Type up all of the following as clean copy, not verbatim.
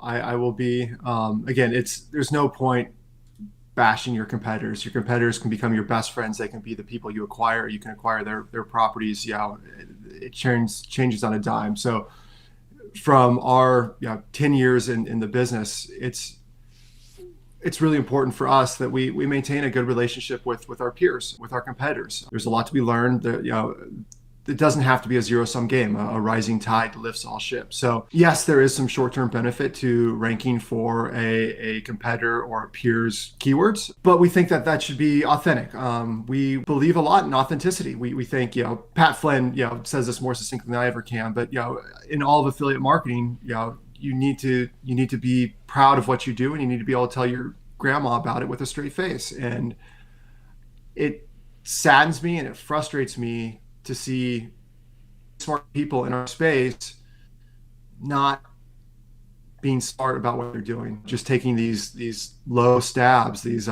I will be, again, there's no point bashing your competitors. Your competitors can become your best friends. They can be the people you acquire. You can acquire their properties. It changes on a dime. So from our 10 years in the business, it's really important for us that we maintain a good relationship with our peers, with our competitors. There's a lot to be learned. It doesn't have to be a zero-sum game. A rising tide lifts all ships. So yes, there is some short-term benefit to ranking for a competitor or a peer's keywords, but we think that should be authentic. We believe a lot in authenticity. We think, Pat Flynn, says this more succinctly than I ever can, but in all of affiliate marketing, you need to be proud of what you do, and you need to be able to tell your grandma about it with a straight face. And it saddens me and it frustrates me to see smart people in our space not being smart about what they're doing, just taking these low stabs, these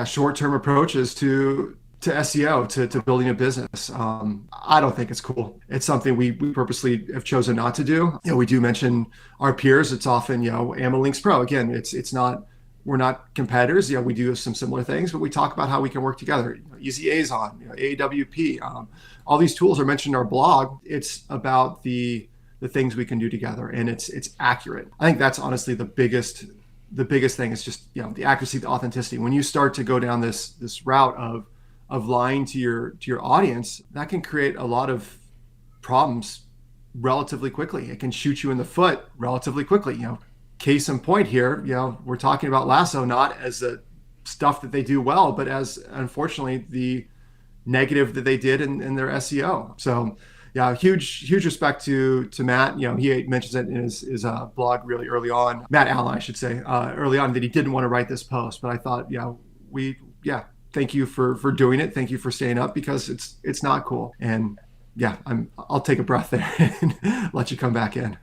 short-term approaches to SEO, to building a business. I don't think it's cool. It's something we purposely have chosen not to do. We do mention our peers. It's often, AmaLinks Pro. Again, it's not, we're not competitors. We do some similar things, but we talk about how we can work together. Easy Azon, AWP, all these tools are mentioned in our blog. It's about the things we can do together, and it's accurate. I think that's honestly the biggest thing is just, the accuracy, the authenticity. When you start to go down this route of lying to your audience, that can create a lot of problems relatively quickly. It can shoot you in the foot relatively quickly. Case in point here, we're talking about Lasso not as the stuff that they do well, but as, unfortunately, the negative that they did in their SEO. So huge respect to Matt. He mentions it in his blog really early on, Matt Allen, I should say, early on, that he didn't want to write this post, but I thought, thank you for doing it. Thank you for staying up, because it's not cool. And I'll take a breath there and let you come back in.